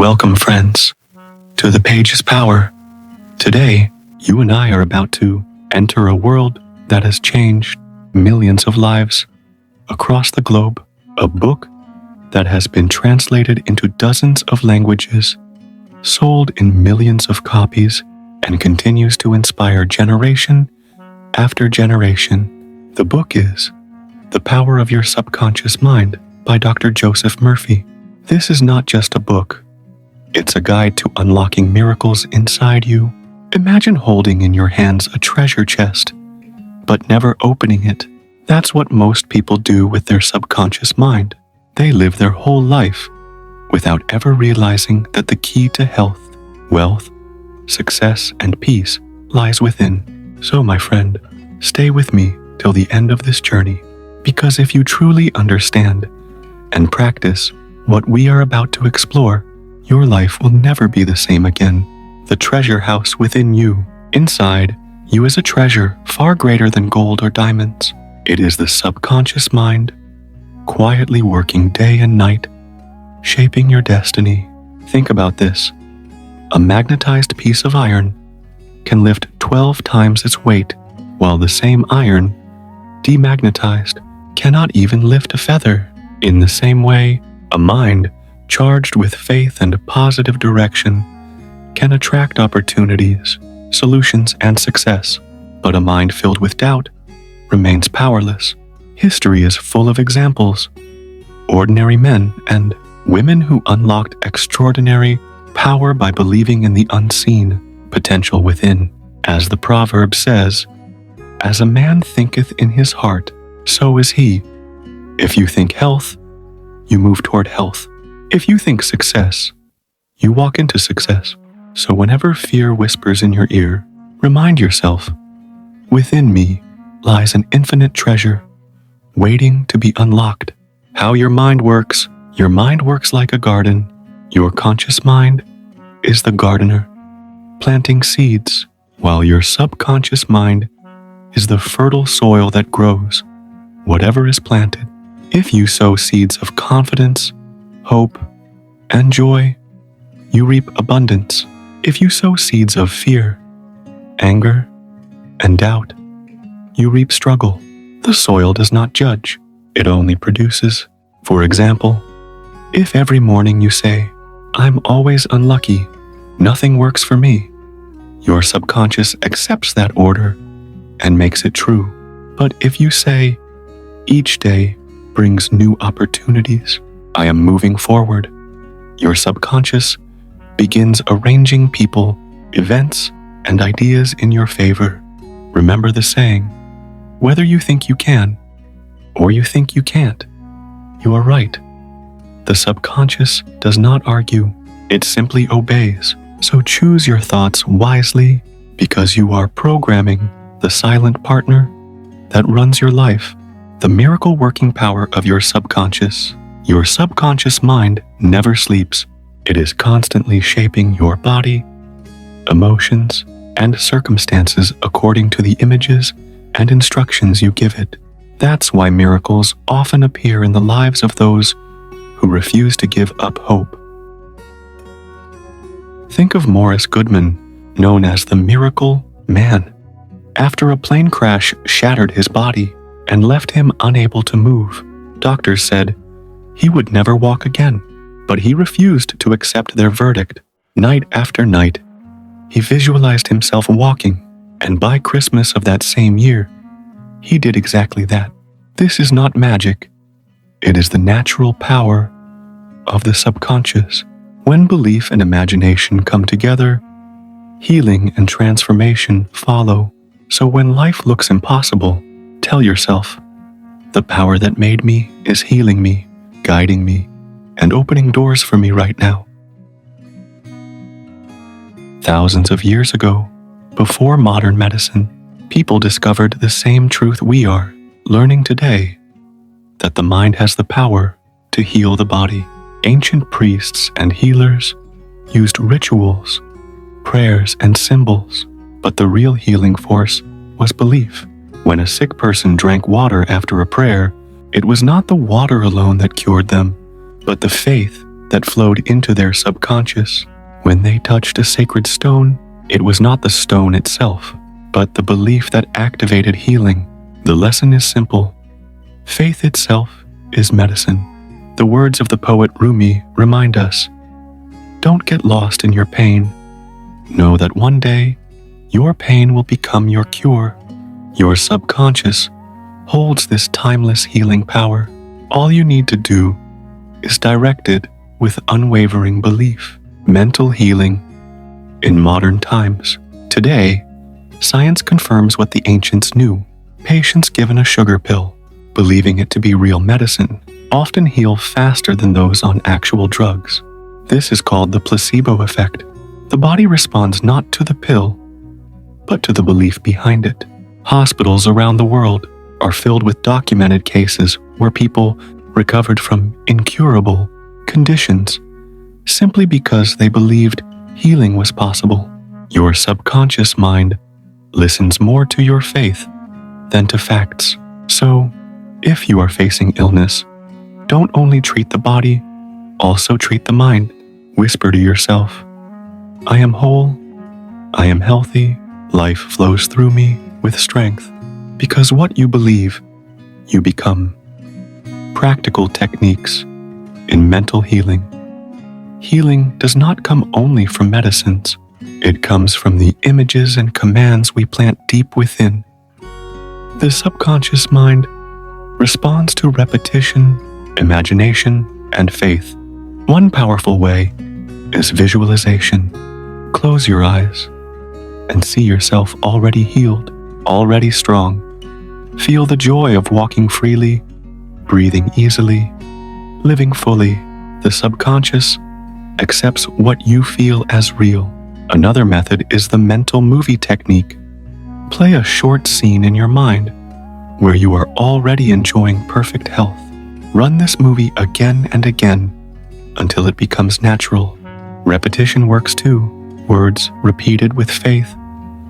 Welcome, friends, to The Page's Power. Today, you and I are about to enter a world that has changed millions of lives across the globe, a book that has been translated into dozens of languages, sold in millions of copies, and continues to inspire generation after generation. The book is The Power of Your Subconscious Mind by Dr. Joseph Murphy. This is not just a book. It's a guide to unlocking miracles inside you. Imagine holding in your hands a treasure chest, but never opening it. That's what most people do with their subconscious mind. They live their whole life without ever realizing that the key to health, wealth, success, and peace lies within. So, my friend, stay with me till the end of this journey, because if you truly understand and practice what we are about to explore, your life will never be the same again. The treasure house within you. Inside you is a treasure far greater than gold or diamonds. It is the subconscious mind, quietly working day and night, shaping your destiny. Think about this. A magnetized piece of iron can lift 12 times its weight, while the same iron, demagnetized, cannot even lift a feather. In the same way, a mind charged with faith and positive direction can attract opportunities, solutions, and success. But a mind filled with doubt remains powerless. History is full of examples. Ordinary men and women who unlocked extraordinary power by believing in the unseen potential within. As the proverb says, "As a man thinketh in his heart, so is he." If you think health, you move toward health. If you think success, you walk into success. So whenever fear whispers in your ear, remind yourself, within me lies an infinite treasure waiting to be unlocked. How your mind works like a garden. Your conscious mind is the gardener, planting seeds, while your subconscious mind is the fertile soil that grows whatever is planted. If you sow seeds of confidence, hope, and joy, you reap abundance. If you sow seeds of fear, anger, and doubt, you reap struggle. The soil does not judge, it only produces. For example, if every morning you say, "I'm always unlucky, nothing works for me," your subconscious accepts that order and makes it true. But if you say, "Each day brings new opportunities, I am moving forward," your subconscious begins arranging people, events, and ideas in your favor. Remember the saying, whether you think you can or you think you can't, you are right. The subconscious does not argue, it simply obeys. So choose your thoughts wisely, because you are programming the silent partner that runs your life. The miracle working power of your subconscious. Your subconscious mind never sleeps. It is constantly shaping your body, emotions, and circumstances according to the images and instructions you give it. That's why miracles often appear in the lives of those who refuse to give up hope. Think of Morris Goodman, known as the Miracle Man. After a plane crash shattered his body and left him unable to move, doctors said he would never walk again. But he refused to accept their verdict. Night after night, he visualized himself walking, and by Christmas of that same year, he did exactly that. This is not magic. It is the natural power of the subconscious. When belief and imagination come together, healing and transformation follow. So when life looks impossible, tell yourself, "The power that made me is healing me, guiding me, and opening doors for me right now." Thousands of years ago, before modern medicine, people discovered the same truth we are learning today, that the mind has the power to heal the body. Ancient priests and healers used rituals, prayers, and symbols, but the real healing force was belief. When a sick person drank water after a prayer, it was not the water alone that cured them, but the faith that flowed into their subconscious. When they touched a sacred stone, it was not the stone itself, but the belief that activated healing. The lesson is simple. Faith itself is medicine. The words of the poet Rumi remind us, don't get lost in your pain. Know that one day, your pain will become your cure. Your subconscious holds this timeless healing power. All you need to do is direct it with unwavering belief. Mental healing in modern times. Today, science confirms what the ancients knew. Patients given a sugar pill, believing it to be real medicine, often heal faster than those on actual drugs. This is called the placebo effect. The body responds not to the pill, but to the belief behind it. Hospitals around the world are filled with documented cases where people recovered from incurable conditions simply because they believed healing was possible. Your subconscious mind listens more to your faith than to facts. So, if you are facing illness, don't only treat the body, also treat the mind. Whisper to yourself, I am whole, I am healthy, life flows through me with strength. Because what you believe, you become. Practical techniques in mental healing. Healing does not come only from medicines. It comes from the images and commands we plant deep within. The subconscious mind responds to repetition, imagination, and faith. One powerful way is visualization. Close your eyes and see yourself already healed, already strong. Feel the joy of walking freely, breathing easily, living fully. The subconscious accepts what you feel as real. Another method is the mental movie technique. Play a short scene in your mind where you are already enjoying perfect health. Run this movie again and again until it becomes natural. Repetition works too. Words repeated with faith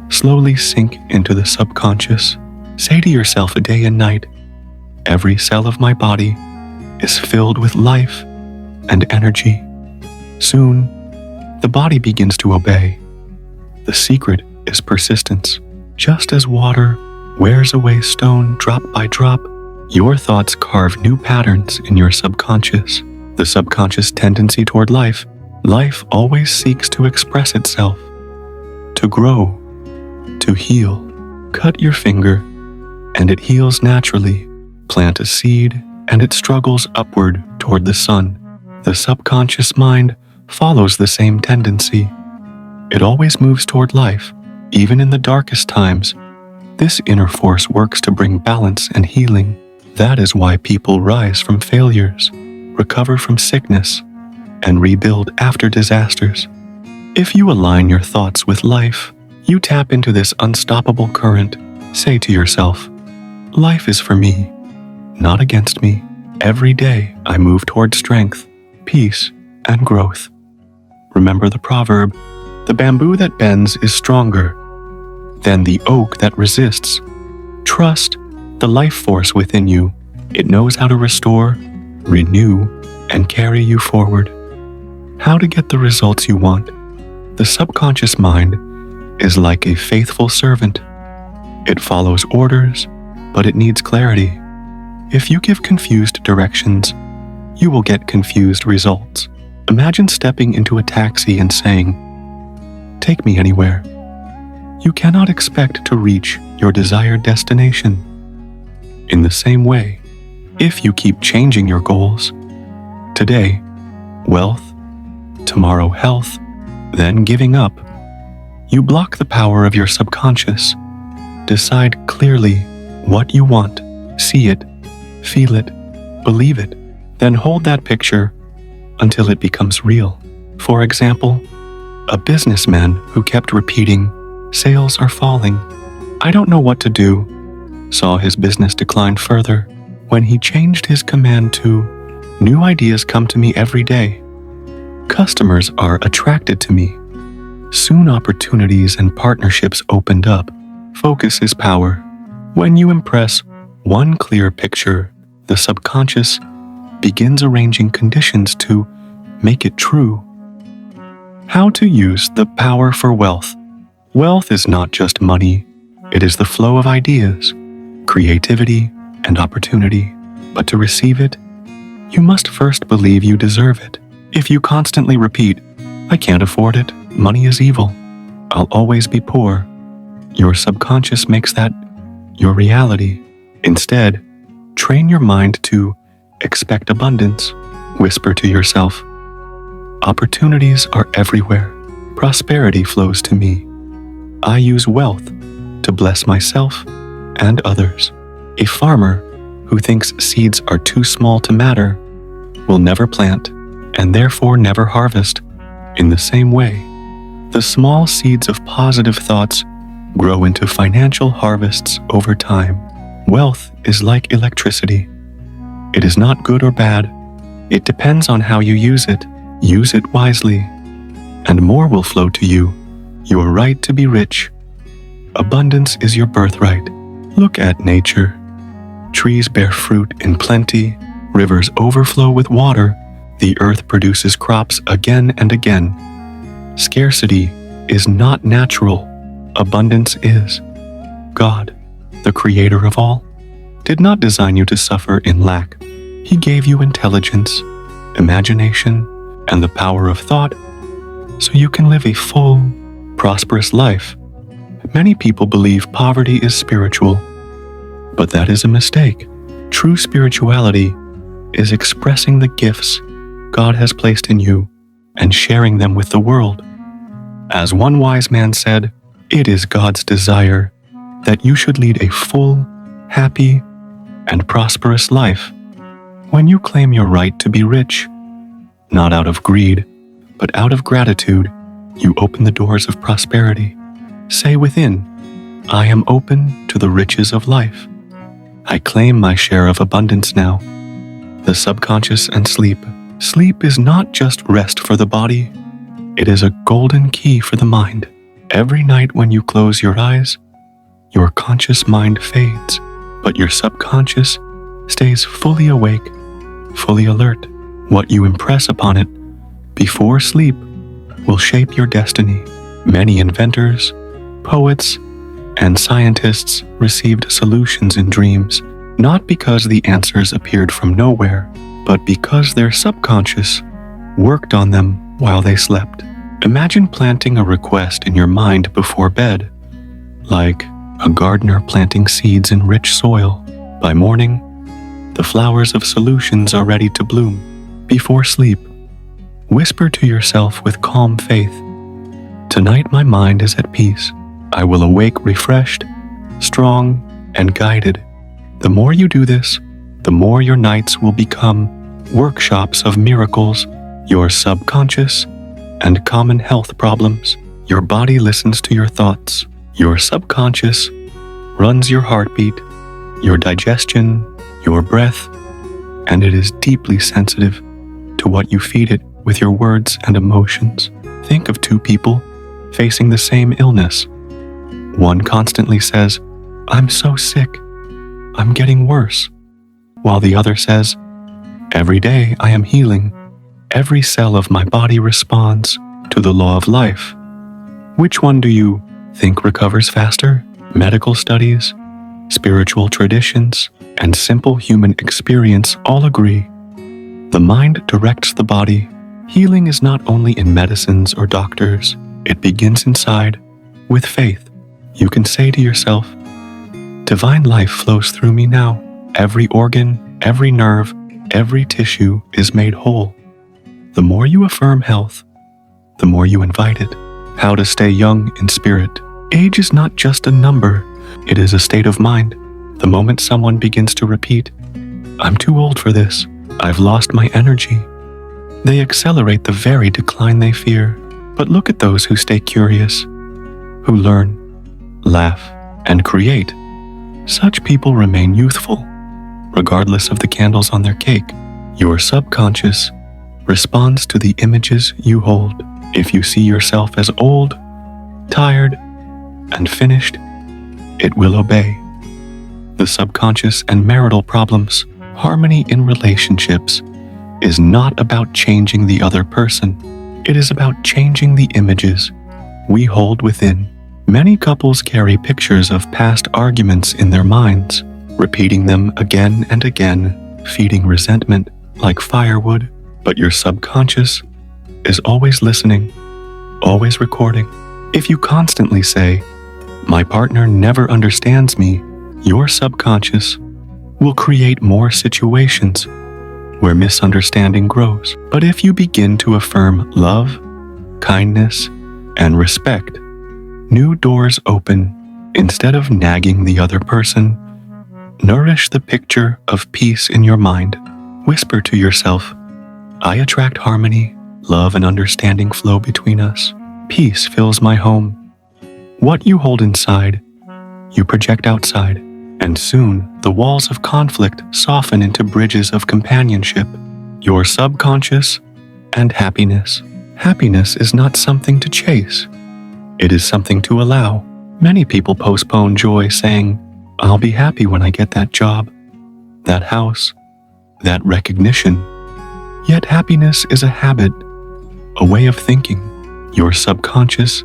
slowly sink into the subconscious. Say to yourself a day and night, every cell of my body is filled with life and energy. Soon, the body begins to obey. The secret is persistence. Just as water wears away stone drop by drop, your thoughts carve new patterns in your subconscious. The subconscious tendency toward life always seeks to express itself, to grow, to heal. Cut your finger, and it heals naturally. Plant a seed, and it struggles upward toward the sun. The subconscious mind follows the same tendency. It always moves toward life, even in the darkest times. This inner force works to bring balance and healing. That is why people rise from failures, recover from sickness, and rebuild after disasters. If you align your thoughts with life, you tap into this unstoppable current. Say to yourself, life is for me, not against me. Every day I move toward strength, peace, and growth. Remember the proverb, the bamboo that bends is stronger than the oak that resists. Trust the life force within you. It knows how to restore, renew, and carry you forward. How to get the results you want? The subconscious mind is like a faithful servant. It follows orders, but it needs clarity. If you give confused directions, you will get confused results. Imagine stepping into a taxi and saying, "Take me anywhere." You cannot expect to reach your desired destination. In the same way, if you keep changing your goals, today, wealth, tomorrow, health, then giving up, you block the power of your subconscious. Decide clearly what you want, see it, feel it, believe it, then hold that picture until it becomes real. For example, a businessman who kept repeating, "Sales are falling, I don't know what to do," saw his business decline further. When he changed his command to, "New ideas come to me every day. Customers are attracted to me," soon opportunities and partnerships opened up. Focus is power. When you impress one clear picture, the subconscious begins arranging conditions to make it true. How to use the power for wealth. Wealth is not just money, it is the flow of ideas, creativity, and opportunity. But to receive it, you must first believe you deserve it. If you constantly repeat, "I can't afford it, money is evil, I'll always be poor," your subconscious makes that your reality. Instead, train your mind to expect abundance. Whisper to yourself, "Opportunities are everywhere. Prosperity flows to me. I use wealth to bless myself and others." A farmer who thinks seeds are too small to matter will never plant and therefore never harvest. In the same way, the small seeds of positive thoughts grow into financial harvests over time. Wealth is like electricity. It is not good or bad. It depends on how you use it. Use it wisely, and more will flow to you. Your right to be rich. Abundance is your birthright. Look at nature. Trees bear fruit in plenty. Rivers overflow with water. The earth produces crops again and again. Scarcity is not natural. Abundance is. God, the creator of all, did not design you to suffer in lack. He gave you intelligence, imagination, and the power of thought so you can live a full, prosperous life. Many people believe poverty is spiritual, but that is a mistake. True spirituality is expressing the gifts God has placed in you and sharing them with the world. As one wise man said, "It is God's desire that you should lead a full, happy, and prosperous life." When you claim your right to be rich, not out of greed, but out of gratitude, you open the doors of prosperity. Say within, "I am open to the riches of life. I claim my share of abundance now." The subconscious and sleep. Sleep is not just rest for the body. It is a golden key for the mind. Every night when you close your eyes, your conscious mind fades, but your subconscious stays fully awake, fully alert. What you impress upon it before sleep will shape your destiny. Many inventors, poets, and scientists received solutions in dreams, not because the answers appeared from nowhere, but because their subconscious worked on them while they slept. Imagine planting a request in your mind before bed, like a gardener planting seeds in rich soil. By morning, the flowers of solutions are ready to bloom. Before sleep, whisper to yourself with calm faith, "Tonight my mind is at peace. I will awake refreshed, strong, and guided." The more you do this, the more your nights will become workshops of miracles. Your subconscious and common health problems. Your body listens to your thoughts. Your subconscious runs your heartbeat, your digestion, your breath, and it is deeply sensitive to what you feed it with your words and emotions. Think of two people facing the same illness. One constantly says, "I'm so sick, I'm getting worse," while the other says, "Every day I am healing. Every cell of my body responds to the law of life." Which one do you think recovers faster? Medical studies, spiritual traditions, and simple human experience all agree. The mind directs the body. Healing is not only in medicines or doctors. It begins inside, with faith. You can say to yourself, "Divine life flows through me now. Every organ, every nerve, every tissue is made whole." The more you affirm health, the more you invite it. How to stay young in spirit. Age is not just a number, it is a state of mind. The moment someone begins to repeat, "I'm too old for this, I've lost my energy," they accelerate the very decline they fear. But look at those who stay curious, who learn, laugh, and create. Such people remain youthful, regardless of the candles on their cake. Your subconscious responds to the images you hold. If you see yourself as old, tired, and finished, it will obey. The subconscious and marital problems. Harmony in relationships is not about changing the other person. It is about changing the images we hold within. Many couples carry pictures of past arguments in their minds, repeating them again and again, feeding resentment like firewood. But your subconscious is always listening, always recording. If you constantly say, "My partner never understands me," your subconscious will create more situations where misunderstanding grows. But if you begin to affirm love, kindness, and respect, new doors open. Instead of nagging the other person, nourish the picture of peace in your mind. Whisper to yourself, "I attract harmony, love, and understanding flow between us. Peace fills my home." What you hold inside, you project outside, and soon the walls of conflict soften into bridges of companionship. Your subconscious and happiness. Happiness is not something to chase. It is something to allow. Many people postpone joy saying, "I'll be happy when I get that job, that house, that recognition." Yet happiness is a habit, a way of thinking. Your subconscious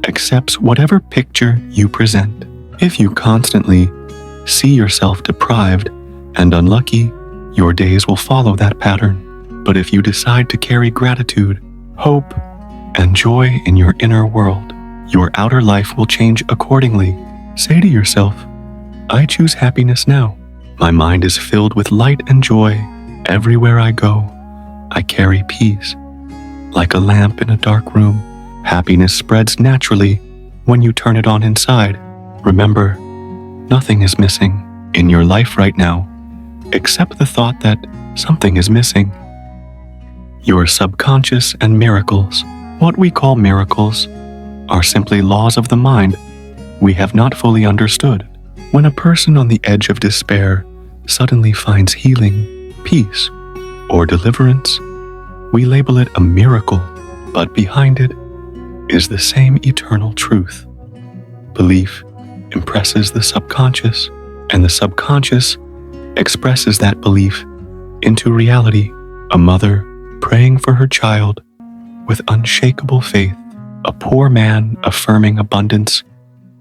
accepts whatever picture you present. If you constantly see yourself deprived and unlucky, your days will follow that pattern. But if you decide to carry gratitude, hope, and joy in your inner world, your outer life will change accordingly. Say to yourself, "I choose happiness now. My mind is filled with light and joy. Everywhere I go, I carry peace. Like a lamp in a dark room, happiness spreads naturally when you turn it on inside." Remember, nothing is missing in your life right now, except the thought that something is missing. Your subconscious and miracles. What we call miracles are simply laws of the mind we have not fully understood. When a person on the edge of despair suddenly finds healing, peace, or deliverance, we label it a miracle, but behind it is the same eternal truth. Belief impresses the subconscious, and the subconscious expresses that belief into reality. A mother praying for her child with unshakable faith, a poor man affirming abundance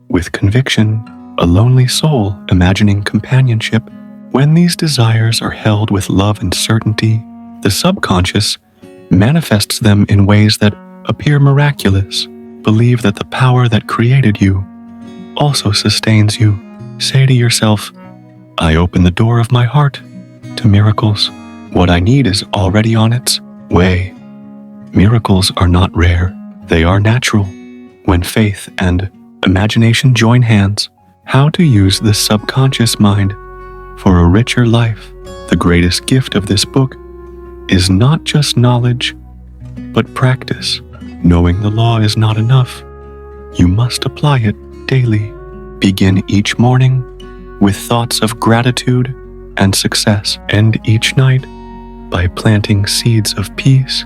with conviction, a lonely soul imagining companionship. When these desires are held with love and certainty, the subconscious manifests them in ways that appear miraculous. Believe that the power that created you also sustains you. Say to yourself, "I open the door of my heart to miracles. What I need is already on its way." Miracles are not rare, they are natural. When faith and imagination join hands, how to use the subconscious mind for a richer life. The greatest gift of this book is not just knowledge, but practice. Knowing the law is not enough. You must apply it daily. Begin each morning with thoughts of gratitude and success. End each night by planting seeds of peace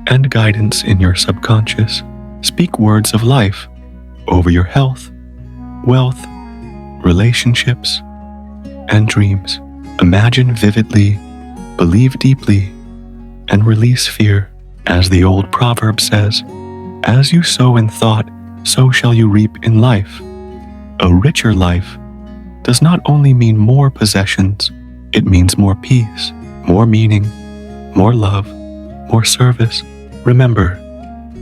and guidance in your subconscious. Speak words of life over your health, wealth, relationships, and dreams. Imagine vividly, believe deeply, and release fear. As the old proverb says, "As you sow in thought, so shall you reap in life." A richer life does not only mean more possessions, it means more peace, more meaning, more love, more service. Remember,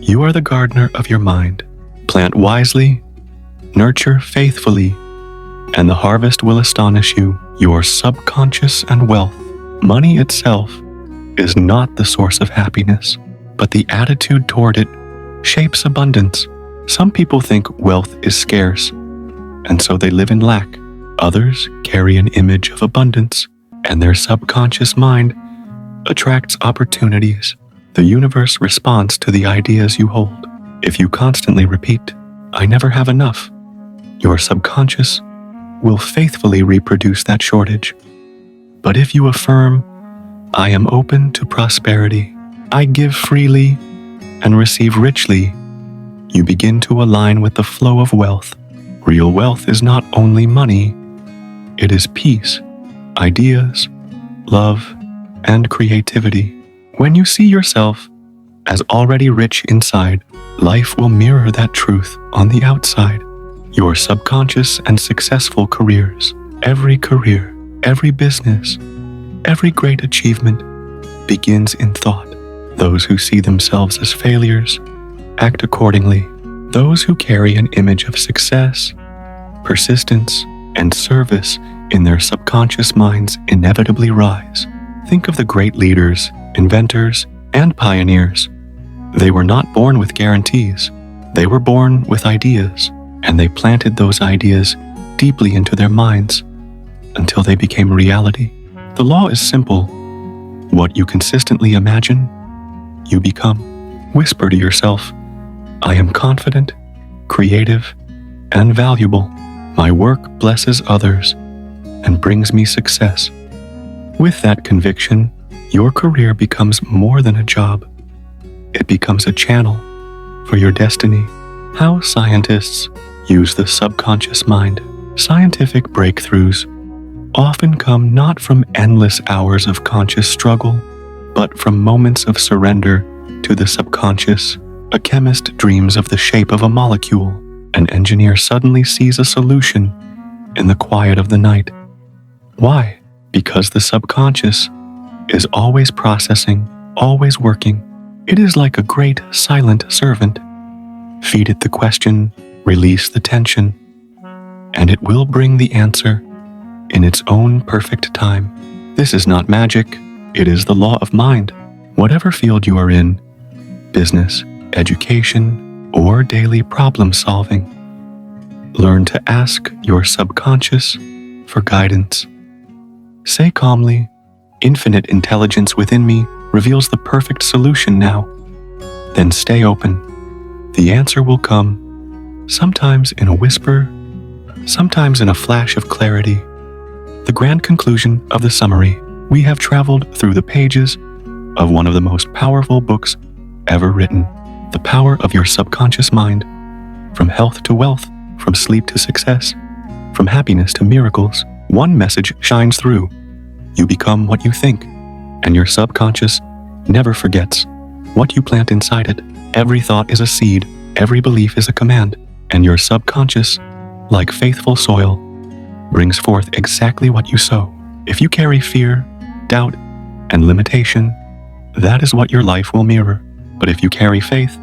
you are the gardener of your mind. Plant wisely, nurture faithfully, and the harvest will astonish you. Your subconscious and wealth. Money itself is not the source of happiness, but the attitude toward it shapes abundance. Some people think wealth is scarce, and so they live in lack. Others carry an image of abundance, and their subconscious mind attracts opportunities. The universe responds to the ideas you hold. If you constantly repeat, "I never have enough," your subconscious will faithfully reproduce that shortage. But if you affirm, "I am open to prosperity, I give freely and receive richly," you begin to align with the flow of wealth. Real wealth is not only money, it is peace, ideas, love, and creativity. When you see yourself as already rich inside, life will mirror that truth on the outside. Your subconscious and successful careers, every career, every business, every great achievement begins in thought. Those who see themselves as failures act accordingly. Those who carry an image of success, persistence, and service in their subconscious minds inevitably rise. Think of the great leaders, inventors, and pioneers. They were not born with guarantees. They were born with ideas, and they planted those ideas deeply into their minds until they became reality. The law is simple. What you consistently imagine, you become. Whisper to yourself, I am confident, creative, and valuable. My work blesses others and brings me success. With that conviction, your career becomes more than a job. It becomes a channel for your destiny. How scientists use the subconscious mind. Scientific breakthroughs often come not from endless hours of conscious struggle, but from moments of surrender to the subconscious. A chemist dreams of the shape of a molecule. An engineer suddenly sees a solution in the quiet of the night. Why? Because the subconscious is always processing, always working. It is like a great silent servant. Feed it the question, release the tension, and it will bring the answer in its own perfect time. This is not magic, it is the law of mind. Whatever field you are in, business, education, or daily problem solving, learn to ask your subconscious for guidance. Say calmly, infinite intelligence within me reveals the perfect solution now. Then stay open. The answer will come, sometimes in a whisper, sometimes in a flash of clarity. The grand conclusion of the summary. We have traveled through the pages of one of the most powerful books ever written. The power of your subconscious mind. From health to wealth, from sleep to success, from happiness to miracles, one message shines through. You become what you think, and your subconscious never forgets what you plant inside it. Every thought is a seed, every belief is a command, and your subconscious, like faithful soil, brings forth exactly what you sow. If you carry fear, doubt, and limitation, that is what your life will mirror. But if you carry faith,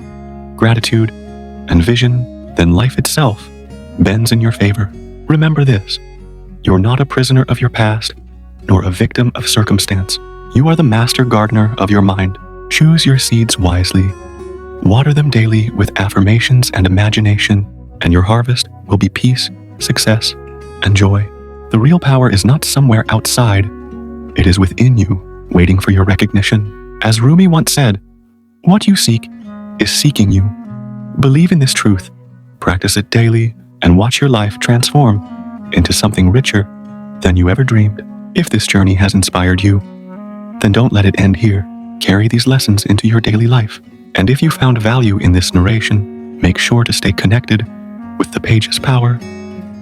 gratitude, and vision, then life itself bends in your favor. Remember this, you're not a prisoner of your past, nor a victim of circumstance. You are the master gardener of your mind. Choose your seeds wisely. Water them daily with affirmations and imagination, and your harvest will be peace, success, and joy. The real power is not somewhere outside. It is within you, waiting for your recognition. As Rumi once said, what you seek is seeking you. Believe in this truth, practice it daily, and watch your life transform into something richer than you ever dreamed. If this journey has inspired you, then don't let it end here. Carry these lessons into your daily life. And if you found value in this narration, make sure to stay connected with the page's power,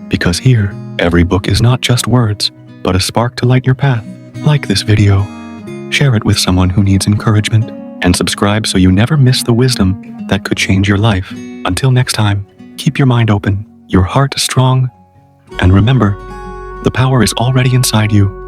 because here, every book is not just words, but a spark to light your path. Like this video, share it with someone who needs encouragement, and subscribe so you never miss the wisdom that could change your life. Until next time, keep your mind open, your heart strong, and remember, the power is already inside you.